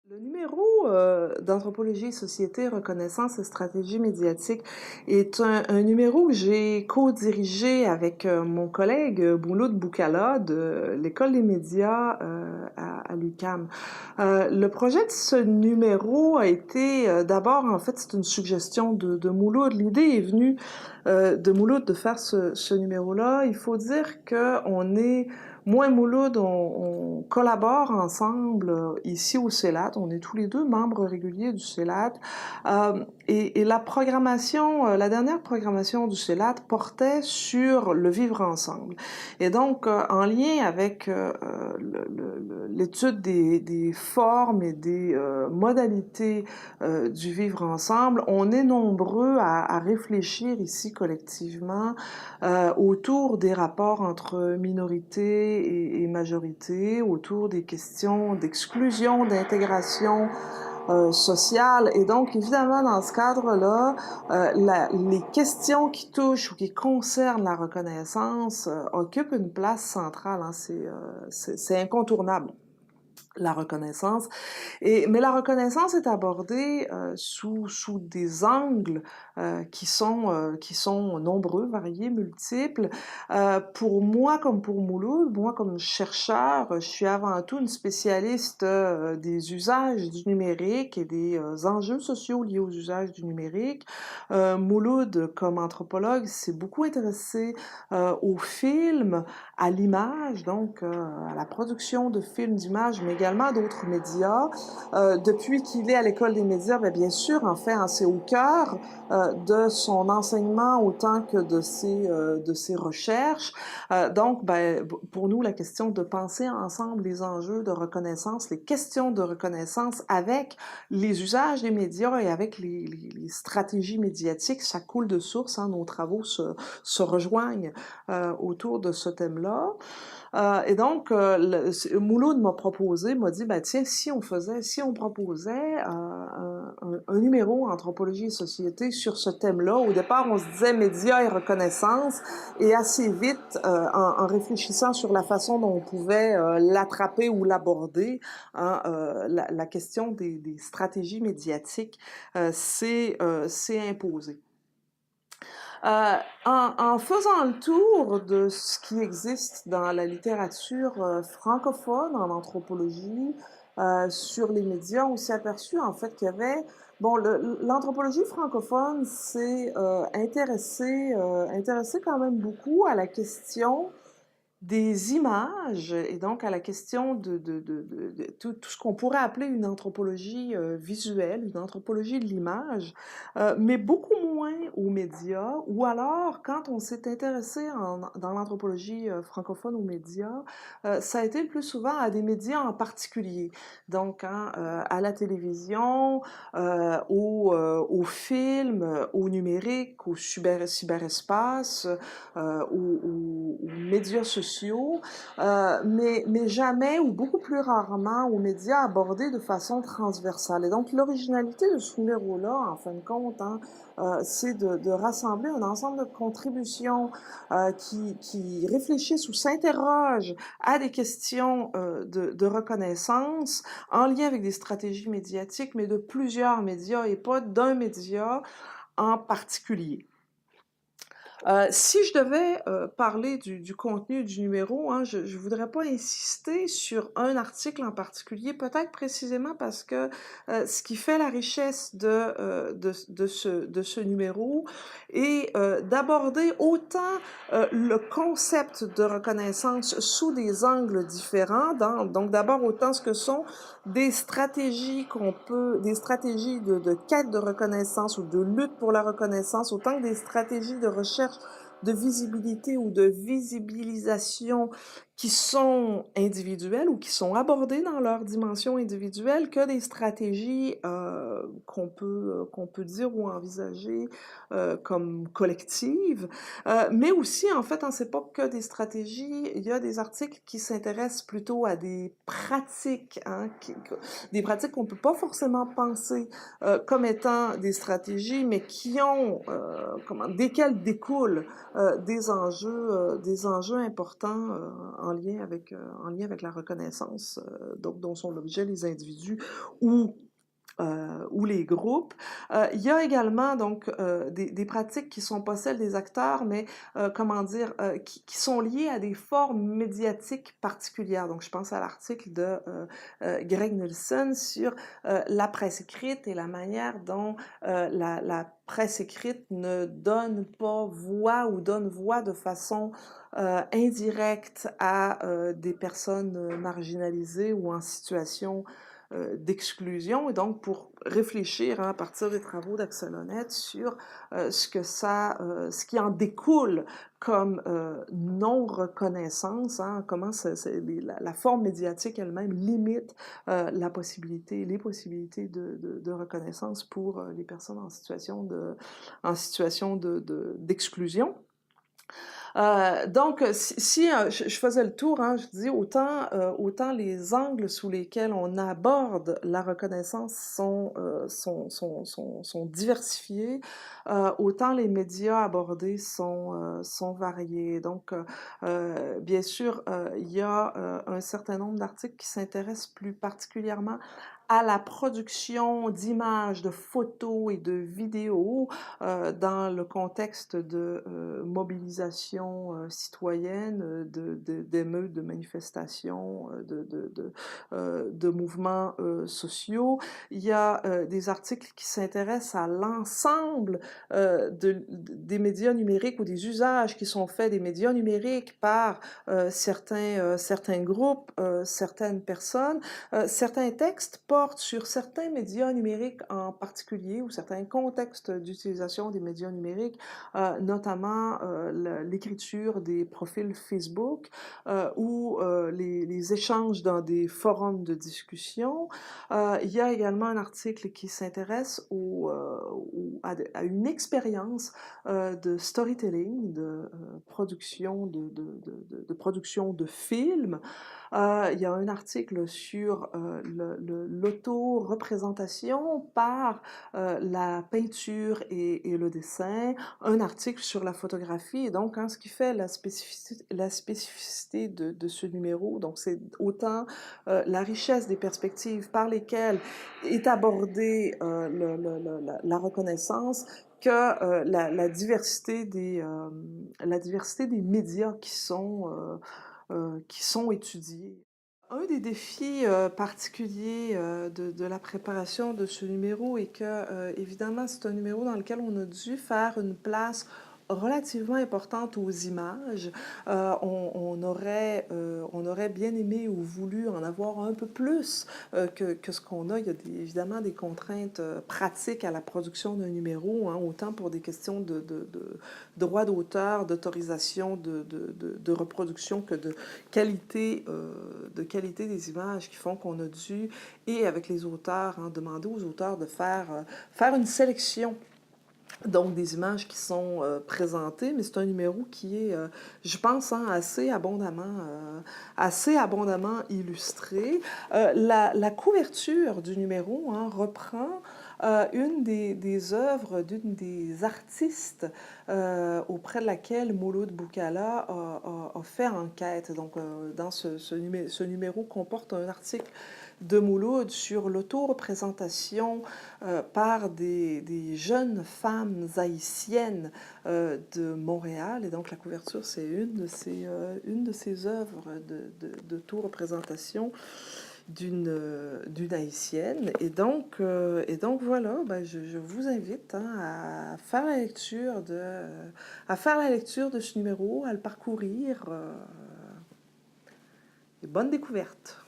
Le numéro d'Anthropologie, Société, Reconnaissance et Stratégie médiatique est un numéro que j'ai co-dirigé avec mon collègue Mouloud Boukala de l'École des médias à l'UQAM. Le projet de ce numéro a été d'abord, en fait, c'est une suggestion de Mouloud. L'idée est venue de Mouloud de faire ce numéro-là. Il faut dire qu'on est moi et Mouloud, on collabore ensemble ici au CELAT. On est tous les deux membres réguliers du CELAT. Et la programmation, la dernière programmation du CELAT portait sur le vivre ensemble. Et donc, en lien avec l'étude des formes et des modalités du vivre ensemble, on est nombreux à réfléchir ici collectivement autour des rapports entre minorités et majorités, autour des questions d'exclusion, d'intégration sociale. Et donc, évidemment, dans ce cadre-là, les questions qui touchent ou qui concernent la reconnaissance occupent une place centrale. Hein. C'est incontournable, la reconnaissance. Mais la reconnaissance est abordée sous des angles qui sont nombreux, variés, multiples. Pour moi, comme pour Mouloud, moi comme chercheur, je suis avant tout une spécialiste des usages du numérique et des enjeux sociaux liés aux usages du numérique. Mouloud, comme anthropologue, s'est beaucoup intéressé au film, à l'image, donc à la production de films d'images, mais également à d'autres médias. Depuis qu'il est à l'École des médias, bien sûr, en fait, c'est au cœur de son enseignement autant que de ses recherches. Donc, pour nous, la question de penser ensemble les enjeux de reconnaissance, les questions de reconnaissance avec les usages des médias et avec les stratégies médiatiques, ça coule de source. Hein, nos travaux se rejoignent autour de ce thème-là. Et donc, Mouloud m'a dit, tiens, si on proposait un numéro Anthropologie et Société sur ce thème-là. Au départ, on se disait médias et reconnaissance, et assez vite, en réfléchissant sur la façon dont on pouvait l'attraper ou l'aborder, hein, la question des stratégies médiatiques s'est imposée. En faisant le tour de ce qui existe dans la littérature francophone en anthropologie, sur les médias, on s'est aperçu en fait qu'il y avait l'anthropologie francophone s'est intéressée quand même beaucoup à la question des images et donc à la question de tout ce qu'on pourrait appeler une anthropologie visuelle, une anthropologie de l'image, mais beaucoup moins aux médias, ou alors quand on s'est intéressé dans l'anthropologie francophone aux médias, ça a été le plus souvent à des médias en particulier, donc hein, à la télévision, au film, au numérique, au cyberespace, aux médias sociaux, mais jamais ou beaucoup plus rarement aux médias abordés de façon transversale. Et donc l'originalité de ce numéro-là, en fin de compte, hein, c'est de rassembler un ensemble de contributions qui réfléchissent ou s'interrogent à des questions de reconnaissance en lien avec des stratégies médiatiques, mais de plusieurs médias et pas d'un média en particulier. Si je devais parler du contenu du numéro, hein, je ne voudrais pas insister sur un article en particulier, peut-être précisément parce que ce qui fait la richesse de ce numéro est d'aborder autant le concept de reconnaissance sous des angles différents, donc d'abord autant ce que sont des stratégies des stratégies de quête de reconnaissance ou de lutte pour la reconnaissance, autant que des stratégies de recherche de visibilité ou de visibilisation qui sont individuelles ou qui sont abordées dans leur dimension individuelle que des stratégies qu'on peut dire ou envisager comme collectives. Mais aussi, en fait, hein, c'est pas que des stratégies, il y a des articles qui s'intéressent plutôt à des pratiques, hein, des pratiques qu'on peut pas forcément penser comme étant des stratégies, mais qui ont, desquelles découlent des enjeux importants en lien avec la reconnaissance, donc dont sont l'objet les individus ou ou les groupes. Il y a également donc des pratiques qui sont pas celles des acteurs, mais comment dire, qui sont liées à des formes médiatiques particulières. Donc je pense à l'article de Greg Nelson sur la presse écrite et la manière dont la presse écrite ne donne pas voix ou donne voix de façon indirecte à des personnes marginalisées ou en situation d'exclusion, et donc pour réfléchir hein, à partir des travaux d'Axelonnet sur ce qui en découle comme non-reconnaissance, hein, comment la forme médiatique elle-même limite les possibilités de reconnaissance pour les personnes en situation d'exclusion. Donc, si je faisais le tour, hein, je dis autant les angles sous lesquels on aborde la reconnaissance sont diversifiés, autant les médias abordés sont variés. Donc, bien sûr, il y a un certain nombre d'articles qui s'intéressent plus particulièrement à la production d'images, de photos et de vidéos dans le contexte de mobilisation citoyenne, d'émeutes, de manifestations, de mouvements sociaux. Il y a des articles qui s'intéressent à l'ensemble des médias numériques ou des usages qui sont faits des médias numériques par certains groupes, certaines personnes. Certains textes portent sur certains médias numériques en particulier ou certains contextes d'utilisation des médias numériques, notamment l'écriture des profils Facebook ou les échanges dans des forums de discussion. Il y a également un article qui s'intéresse à une expérience de storytelling, de production de films. Il y a un article sur l'auto-représentation par la peinture et le dessin, un article sur la photographie, et donc hein, ce qui fait la spécificité de ce numéro, donc c'est autant la richesse des perspectives par lesquelles est abordée la reconnaissance que la diversité des médias qui sont étudiés. Un des défis particuliers de la préparation de ce numéro est que, évidemment, c'est un numéro dans lequel on a dû faire une place relativement importante aux images. On aurait bien aimé ou voulu en avoir un peu plus que ce qu'on a. Il y a évidemment des contraintes pratiques à la production d'un numéro, hein, autant pour des questions de droit d'auteur, d'autorisation de reproduction que de qualité des images qui font qu'on a dû, et avec les auteurs, hein, demander aux auteurs de faire une sélection donc des images qui sont présentées, mais c'est un numéro qui est, je pense, hein, assez abondamment illustré. La couverture du numéro hein, reprend une des œuvres d'une des artistes auprès de laquelle Mouloud Boukala a fait enquête. Donc, dans ce numéro comporte un article de Mouloud sur l'auto-représentation par des jeunes femmes haïtiennes de Montréal. Et donc, la couverture, c'est une de ces œuvres d'auto-représentation d'une haïtienne. Et donc voilà, ben, je vous invite hein, à faire la lecture de ce numéro, à le parcourir. Et bonne découverte!